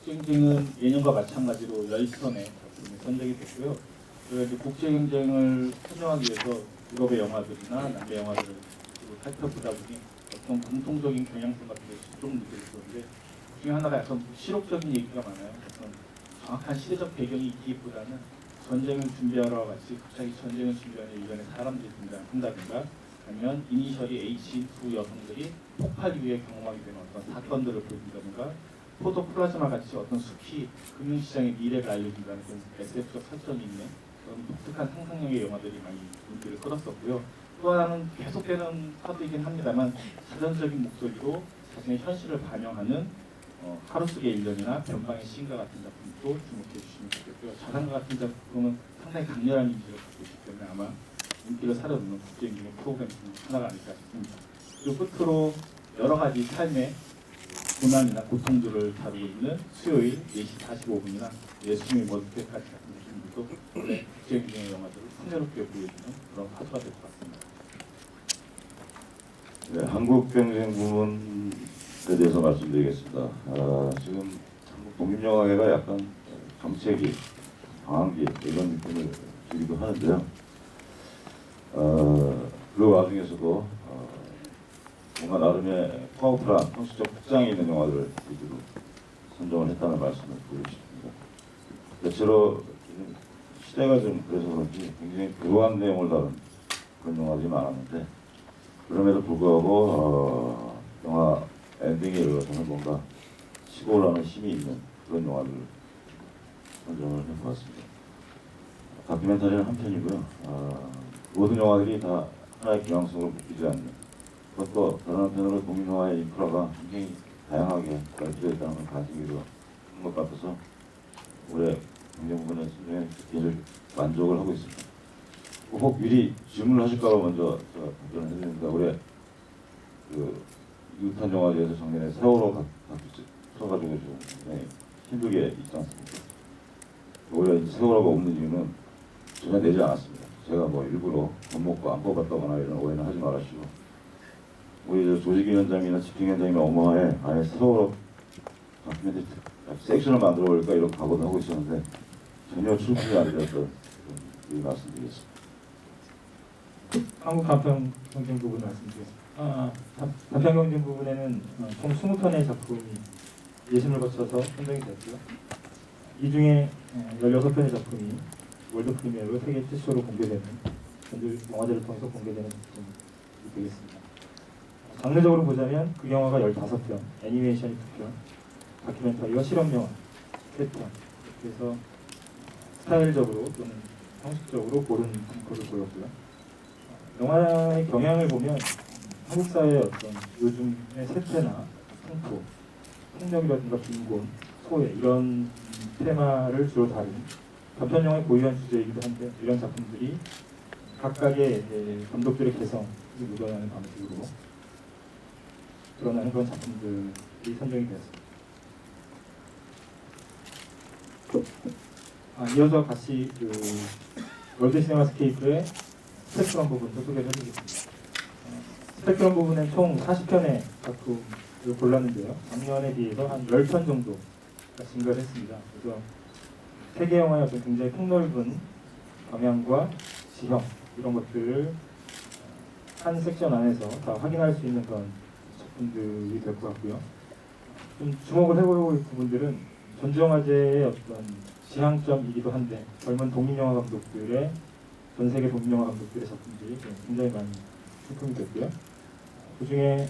국제 경쟁은 예년과 마찬가지로 10편의 작품이 선정이 됐고요. 저희가 이제 국제 경쟁을 선정하기 위해서 유럽의 영화들이나 남미 영화들을 살펴보다 보니 어떤 공통적인 경향성 같은 것이 좀 느껴졌었는데, 그 중에 하나가 약간 실혹적인 얘기가 많아요. 어떤 정확한 시대적 배경이 있기보다는 전쟁을 준비하러 같이 갑자기 전쟁을 준비하는 일련의 사람들이 등장한다든가, 아니면 이니셜이 H2 여성들이 폭발 이후에 경험하게 되는 어떤 사건들을 보여준다든가, 포도 플라즈마 같이 어떤 숲이 금융시장의 미래를 알려준다는 그런 SF적 설정이 있는 그런 독특한 상상력의 영화들이 많이 인기를 끌었었고요. 또 하나는 계속되는 화두이긴 합니다만, 자전적인 목소리로 자신의 현실을 반영하는 하루 속의 일년이나 변방의 시인과 같은 작품도 주목해 주시면 좋겠고요. 자산가 같은 작품은 상당히 강렬한 이미지를 갖고 있기 때문에 아마 인기를 사려놓는 국제경쟁 프로그램 중 하나가 아닐까 싶습니다. 그리고 끝으로 여러 가지 삶의 고난이나 고통들을 다루고 있는 수요일 4시 45분이나 예수님의 머드팩까지 같은 작품들도 원래 국제경쟁 영화들을 풍요롭게 보여주는 그런 화두가 될 것 같습니다. 네, 한국 경쟁 부문에 대해서 말씀드리겠습니다. 지금 한국 독립영화계가 약간 정체기, 방황기 이런 느낌을 주기도 하는데요. 그 와중에서도 뭔가 나름의 파워풀한 형식적 특장이 있는 영화들을 위주로 선정을 했다는 말씀을 드리고 싶습니다. 대체로 시대가 좀 그래서 그런지 굉장히 묘한 내용을 다룬 그런 영화들이 많았는데, 그럼에도 불구하고 영화 엔딩에 이르러서는 뭔가 치고 올라오는 힘이 있는 그런 영화들을 선정을 해보았습니다. 다큐멘터리는 한 편이고요. 모든 영화들이 다 하나의 경향성으로 묶이지 않는, 그것도 다른 한편으로 독립영화의 인프라가 굉장히 다양하게 발달되어 있다는 걸 가지기로 한 것 같아서 올해 경쟁부문에 선정에 굉장히 만족을 하고 있습니다. 혹 미리 질문을 하실까봐 먼저 답변을 해드립니다. 올해 그 이웃한 영화제에서 작년에 세월호 다큐 쳐가지고 좀 굉장히 힘들게 있지 않습니까? 올해 이제 세월호가 없는 이유는 전혀 내지 않았습니다. 제가 뭐 일부러 겁먹고 안 뽑았다거나 이런 오해는 하지 말아주시고, 우리 조직위원장이나 집행위원장이 어머하에 아예 세월호 다큐멘터리 섹션을 만들어 볼까 이런 각오도 하고 있었는데 전혀 출품이 안 되었던 그런 말씀드리겠습니다. 한국 단편 경쟁 부분 말씀드리겠습니다. 단편 경쟁 부분에는 총 20편의 작품이 예심을 거쳐서 선정이 됐고요. 이 중에 16편의 작품이 월드 프리미어로 세계 최초로 공개되는, 전주 영화제를 통해서 공개되는 작품이 되겠습니다. 장르적으로 보자면 그 영화가 15편, 애니메이션이 2편, 다큐멘터리와 실험영화 3편, 그래서 스타일적으로 또는 형식적으로 고른 걸 보였고요. 영화의 경향을 보면 한국 사회의 어떤 요즘의 세태나 풍토, 폭력이라든가 빈곤, 소외 이런 테마를 주로 다룬 단편 영화의 고유한 주제이기도 한데, 이런 작품들이 각각의 감독들의 개성이 묻어나는 방식으로 드러나는 그런 작품들이 선정이 되었습니다. 이어서 같이 그 월드 시네마스케이프의 스펙트럼 부분도 소개를 해드리겠습니다. 스펙트럼 부분은 총 40편의 작품을 골랐는데요. 작년에 비해서 한 10편 정도가 증가를 했습니다. 그래서 세계 영화의 어떤 굉장히 폭넓은 방향과 지형 이런 것들을 한 섹션 안에서 다 확인할 수 있는 그런 작품들이 될 것 같고요. 좀 주목을 해볼 부분들은 전주영화제의 어떤 지향점이기도 한데, 젊은 독립영화 감독들의, 전 세계 독립영화 감독들의 작품들이 굉장히 많이 출품이 됐고요. 그 중에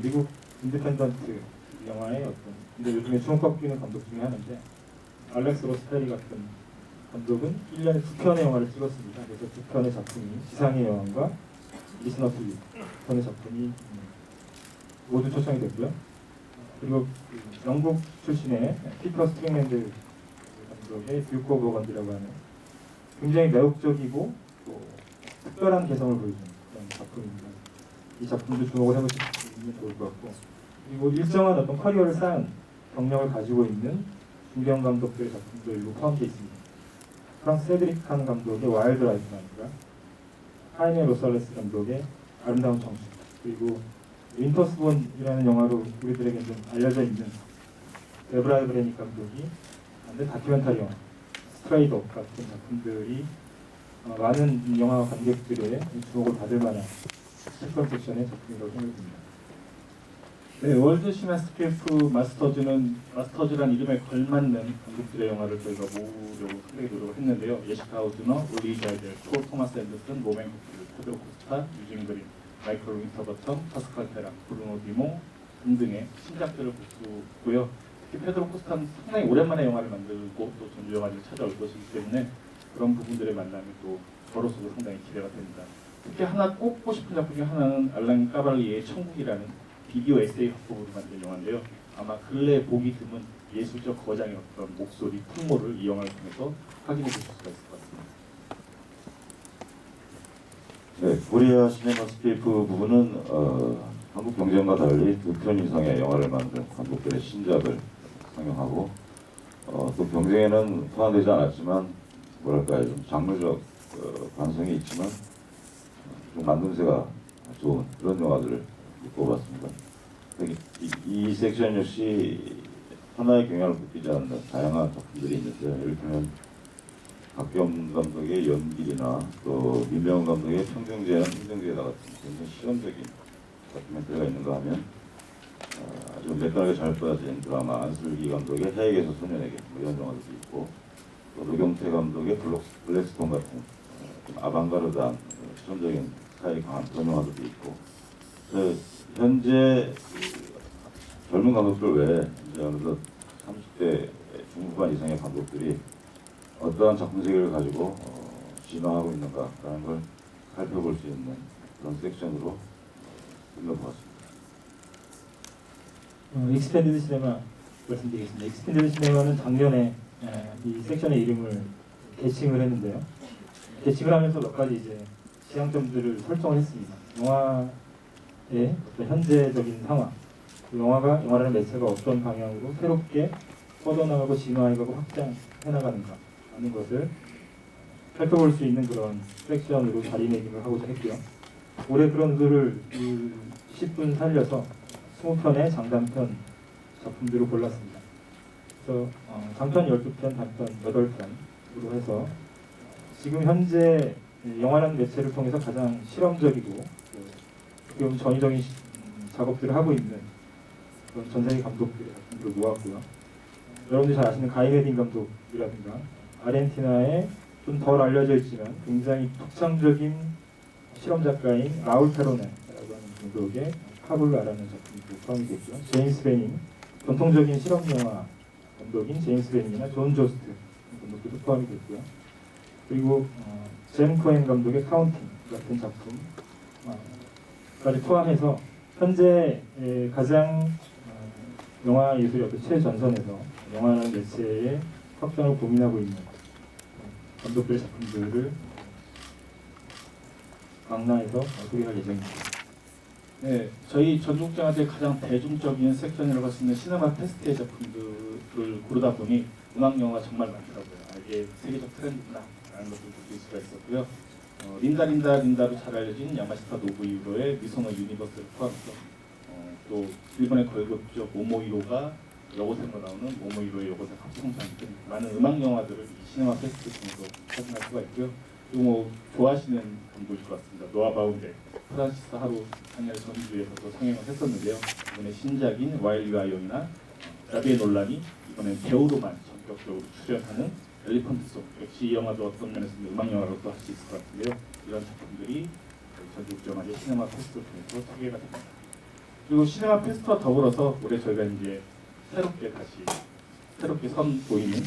미국 인디펜던트 영화의 어떤, 근데 요즘에 주목받고 있는 감독 중에 하나인데, 알렉스 로스페리 같은 감독은 1년에 2편의 영화를 찍었습니다. 그래서 2편의 작품이 지상의 여왕과 리스너 투 2편의 작품이 모두 초청이 됐고요. 그리고 영국 출신의 피터 스트링랜드 감독의 듀크 오브 버건디라고 하는 굉장히 매혹적이고 또 특별한 개성을 보여주는 그런 작품입니다. 이 작품도 주목을 해보시면 좋을 것 같고, 그리고 일정한 어떤 커리어를 쌓은 경력을 가지고 있는 중견 감독들의 작품들로 포함되어 있습니다. 프랑스 세드릭 칸 감독의 와일드 라이프라든가, 하이메 로살레스 감독의 아름다운 청춘, 그리고 윈터스본이라는 영화로 우리들에게 좀 알려져 있는 에브라이 브레니 감독이 만든 다큐멘터리 영화 스트레이독 같은 작품들이 많은 영화 관객들의 주목을 받을 만한 스피커 섹션의 작품이라고 생각됩니다. 네, 월드 시네스케이프 마스터즈란 이름에 걸맞는 감독들의 영화를 저희가 모으려고 상당히 노력을 했는데요. 예시카 하우즈너, 올리 자이델, 토마스 앤더슨, 로맨 코필, 페드로 코스타, 유진 그린, 마이클 윈터버턴, 파스칼 페락, 브루노 디모 등등의 신작들을 볼 수 있고요. 특히 페드로 코스타는 상당히 오랜만에 영화를 만들고 또 전주 영화제를 찾아올 것이기 때문에 그런 부분들의 만남이 또 저로서도 상당히 기대가 됩니다. 특히 하나 꼽고 싶은 작품 중 하나는 알랑 까발리의 천국이라는 비디오 에세이 화법으로 만든 영화인데요. 아마 근래 보기 드문 예술적 거장의 어떤 목소리, 풍모를 이 영화를 통해서 확인해 보실 수가 있을 것 같습니다. 네, 코리아 시네마스케이프 부분은 한국 경쟁과 달리 2편 이상의 영화를 만든 감독들의 신작을 상영하고 또 경쟁에는 포함되지 않았지만 뭐랄까요, 좀 장르적 관성이 있지만 좀 만듦새가 좋은 그런 영화들을 뽑았습니다. 이 섹션 역시 하나의 경향을 굽히지 않는 다양한 작품들이 있는데, 이를테면 박겸 감독의 연길이나 또 민병훈 감독의 평정제한 행정제다 같은 굉장히 실험적인 다큐멘터리가 있는가 하면 아주 매끈하게 잘 뻗어진 드라마 안슬기 감독의 해외에서 소년에게 뭐 이런 영화도 있고, 또 노경태 감독의 블랙스톤 같은 좀 아방가르드한 실험적인 스타일이 강한 그런 영화들도 있고, 현재 젊은 감독들 외에 이제 어느덧 30대 중후반 이상의 감독들이 어떠한 작품 세계를 가지고 진화하고 있는가라는 걸 살펴볼 수 있는 그런 섹션으로 끝내보았습니다. 익스펜디드 시네마 말씀드리겠습니다. 익스펜디드 시네마는 작년에 이 섹션의 이름을 개칭을 했는데요. 개칭을 하면서 몇 가지 이제 지향점들을 설정을 했습니다. 영화의 어떤 현재적인 상황, 영화라는 매체가 어떤 방향으로 새롭게 뻗어나가고 진화해가고 확장해 나가는가 하는 것을 살펴볼 수 있는 그런 섹션으로 자리매김을 하고자 했고요. 올해 그런 의도를 10분 살려서 20편의 장단편 작품들을 골랐습니다. 그래서 장편 12편, 단편 8편으로 해서 지금 현재 영화라는 매체를 통해서 가장 실험적이고 좀 전위적인 작업들을 하고 있는 그런 전 세계 감독들의 작품들을 모았고요. 여러분들이 잘 아시는 가이메딘 감독이라든가 아르헨티나의 좀 덜 알려져 있지만 굉장히 독창적인 실험 작가인 라울 페로네라고 하는 감독의 파블라라는 작품도 포함이 됐고요. 제임스 베닝, 전통적인 실험 영화 감독인 제임스 베닝이나 존 조스트 감독도 포함이 됐고요. 그리고 잼 코엔 감독의 카운팅 같은 작품까지 포함해서 현재 가장 영화 예술의 어떤 최전선에서 영화라는 매체의 확장을 고민하고 있는 감독들의 작품들을 망라해서 소개할 예정입니다. 네, 저희 전국장화제 가장 대중적인 섹션이라고 할 수 있는 시네마 페스티의 작품들을 고르다 보니 음악 영화가 정말 많더라고요. 이게 세계적 트렌드구나라는 것을 느낄 수가 있었고요. 린다로 잘 알려진 야마시타 노부히로의 미소노 유니버스를 포함해서 또 일본의 걸그룹죠 모모이로가 여고생으로 나오는 모모이로의 여고생 합성장 등 많은 음악 영화들을 이 시네마 페스티를 통해서 확인할 수가 있고요. 그리고 뭐 좋아하시는 감독일 것 같습니다. 노아 바운데 프란시스 하루 작년에 전주에서도 상영을 했었는데요. 이번에 신작인 와일 유아용이나 라비의 논란이 이번에 배우로만 전격적으로 출연하는 엘리펀트 송, 역시 이 영화도 어떤 면에서는 음악 영화로도 할 수 있을 것 같은데요. 이런 작품들이 전주국제영화제 시네마 페스티를 통해서 소개가 됩니다. 그리고 시네마 페스티와 더불어서 올해 저희가 이제 새롭게 선보이는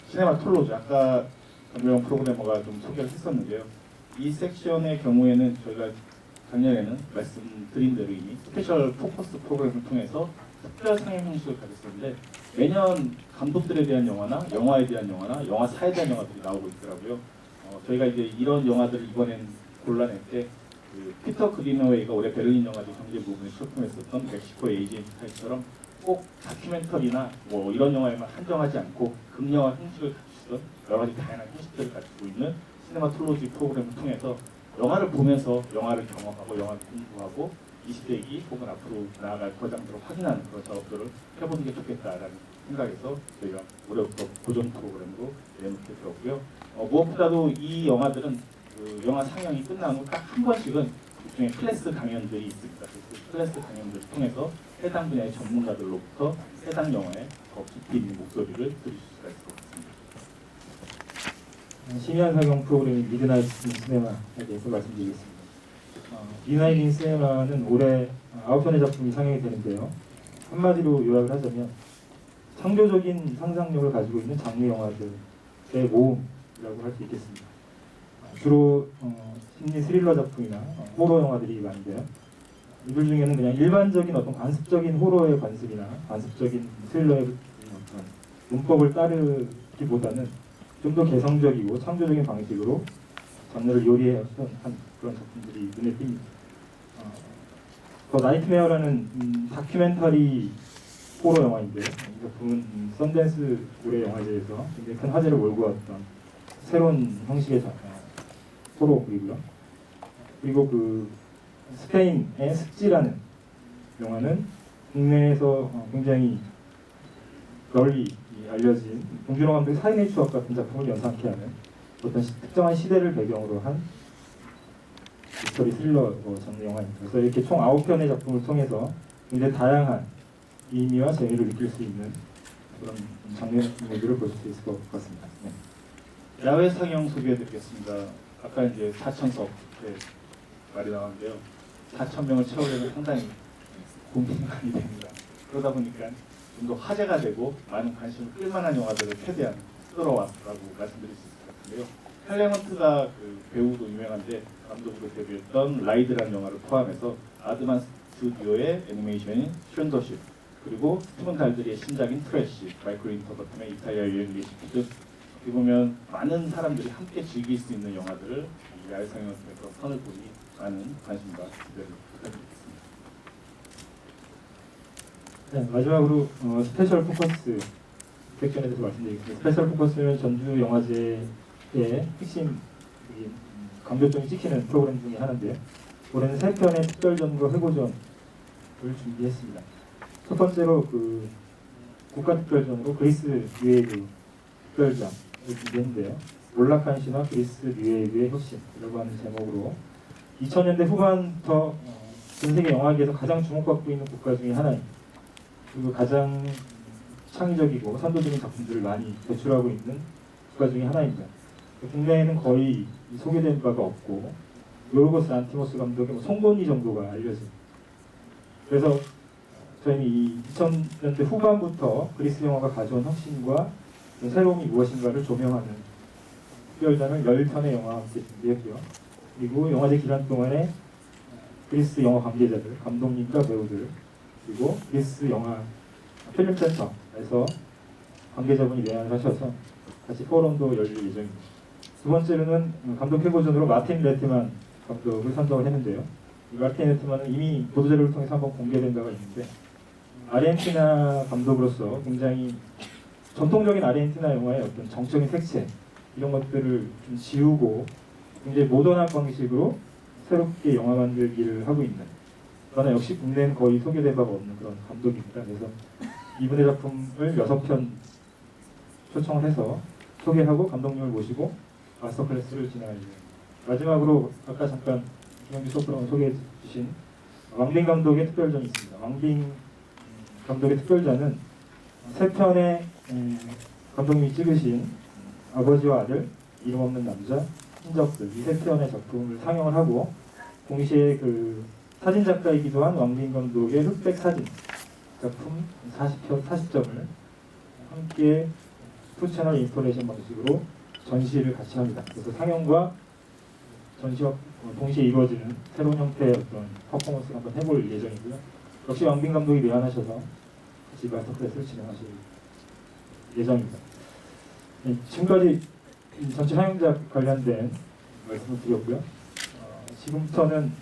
시네마 톨로즈, 아까 전명 프로그래머가 좀 소개를 했었는데요. 이 섹션의 경우에는 저희가 작년에는 말씀드린 대로 이미 스페셜 포커스 프로그램을 통해서 특별 상영 형식을 가졌었는데 매년 감독들에 대한 영화나 영화에 대한 영화나 영화사에 대한 영화들이 나오고 있더라고요. 저희가 이제 이런 영화들을 이번엔 골라낼 때 피터 그리너웨이가 올해 베를린 영화제 경제 부분에 출품했었던 멕시코의 에이전트 타입처럼 꼭 다큐멘터리나 뭐 이런 영화에만 한정하지 않고 극영화 형식을 갖추던 여러 가지 다양한 형식들을 가지고 있는 시네마톨로지 프로그램을 통해서 영화를 보면서 영화를 경험하고 영화를 공부하고 20세기 혹은 앞으로 나아갈 거장들을 확인하는 그런 작업들을 해보는 게 좋겠다라는 생각에서 저희가 올해부터 고전 프로그램으로 내놓게 되었고요. 무엇보다도 이 영화들은 그 영화 상영이 끝난 후 딱 한 번씩은 일종의 클래스 강연들이 있습니다. 그 클래스 강연들을 통해서 해당 분야의 전문가들로부터 해당 영화의 더 깊이 있는 목소리를 들으실 수가 있을 것 같습니다. 심야 상영 프로그램인 미드나잇 인 시네마에 대해서 말씀드리겠습니다. 미드나잇 인 시네마는 올해 9편의 작품이 상영이 되는데요. 한마디로 요약을 하자면 창조적인 상상력을 가지고 있는 장르 영화들의 모음이라고 할 수 있겠습니다. 주로 심리 스릴러 작품이나 호러 영화들이 많은데요. 이들 중에는 그냥 일반적인 어떤 관습적인 호러의 관습이나 관습적인 스릴러의 어떤 문법을 따르기보다는 좀 더 개성적이고 창조적인 방식으로 장르를 요리해서 한 그런 작품들이 눈에 띕니다. 더 나이트메어라는 다큐멘터리 호러 영화인데요. 이 작품은 썬댄스 올해 영화제에서 굉장히 큰 화제를 몰고 왔던 새로운 형식의 호러이고요. 그리고 그 스페인의 습지라는 영화는 국내에서 굉장히 널리 알려진 봉준호 감독의 살인의 추억 같은 작품을 연상케 하는 어떤 특정한 시대를 배경으로 한 미스터리 스릴러 장르 영화입니다. 그래서 이렇게 총 9편의 작품을 통해서 굉장히 다양한 의미와 재미를 느낄 수 있는 그런 장르들을 보실 수 있을 것 같습니다. 네. 야외 상영 소개해드리겠습니다. 아까 이제 4,000석 말이 나왔는데요. 4,000명을 채우려면 상당히 고민이 많이 됩니다. 그러다 보니까 좀 더 화제가 되고 많은 관심을 끌만한 영화들을 최대한 쓰러왔다고 말씀드릴 수 있을 것 같은데요. 헬레먼트가 그 배우도 유명한데 감독으로 데뷔했던 라이드라는 영화를 포함해서 아드만 스튜디오의 애니메이션인 슌더십, 그리고 스티븐 달드리의 신작인 트래쉬, 마이클 윈터버튼의 이탈리아 여행 레시피들, 어떻게 보면 많은 사람들이 함께 즐길 수 있는 영화들을 야외 상영을 통해서 선을 보니 많은 관심과 기대를 부탁드리겠습니다. 네, 마지막으로 스페셜 포커스 섹션에 대해서 말씀드리겠습니다. 스페셜 포커스는 전주 영화제의 핵심 강조점이 찍히는 프로그램 중에 하나인데요. 올해는 3편의 특별전과 회고전을 준비했습니다. 첫 번째로 그 국가특별전으로 그리스 뉴웨이브 특별전을 준비했는데요. 몰락한 신화 그리스 뉴웨이브의 혁신이라고 하는 제목으로 2000년대 후반부터 전 세계 영화계에서 가장 주목받고 있는 국가 중에 하나입니다. 그리고 가장 창의적이고 선도적인 작품들을 많이 배출하고 있는 국가 중에 하나입니다. 국내에는 거의 소개된 바가 없고 요르고스 안티모스 감독의 송곳니 정도가 알려집니다. 그래서 저희는 이 2000년대 후반부터 그리스 영화가 가져온 혁신과 새로움이 무엇인가를 조명하는 특별전을 10편의 영화와 함께 준비했고요. 그리고 영화제 기간 동안에 그리스 영화 관계자들, 감독님과 배우들, 그리고 그리스 영화 필름센터에서 관계자분이 내한을 하셔서 같이 포럼도 열릴 예정입니다. 두 번째로는 감독 회고전으로 마틴 레트만 감독을 선정을 했는데요. 이 마틴 레트만은 이미 보도자료를 통해서 한번 공개된 바가 있는데 아르헨티나 감독으로서 굉장히 전통적인 아르헨티나 영화의 어떤 정적인 색채 이런 것들을 좀 지우고 굉장히 모던한 방식으로 새롭게 영화 만들기를 하고 있는, 그러나 역시 국내에는 거의 소개된 바가 없는 그런 감독입니다. 그래서 이분의 작품을 6편 초청을 해서 소개하고 감독님을 모시고 마스터 클래스를 진행할 예정입니다. 마지막으로 아까 잠깐 김영규 소프라가 소개해 주신 왕빙 감독의 특별전이 있습니다. 왕빙 감독의 특별전은 3편의 감독님이 찍으신 아버지와 아들, 이름 없는 남자, 흔적들 이 3편의 작품을 상영을 하고 동시에 그 사진 작가이기도 한 왕빙 감독의 흑백 사진 작품 40점을 함께 투채널 인스톨레이션 방식으로 전시를 같이 합니다. 그래서 상영과 전시와 동시에 이루어지는 새로운 형태의 어떤 퍼포먼스를 한번 해볼 예정이고요. 역시 왕빙 감독이 내한하셔서 같이 마스터 클래스를 진행하실 예정입니다. 네, 지금까지 전체 상영작 관련된 말씀을 드렸고요. 지금부터는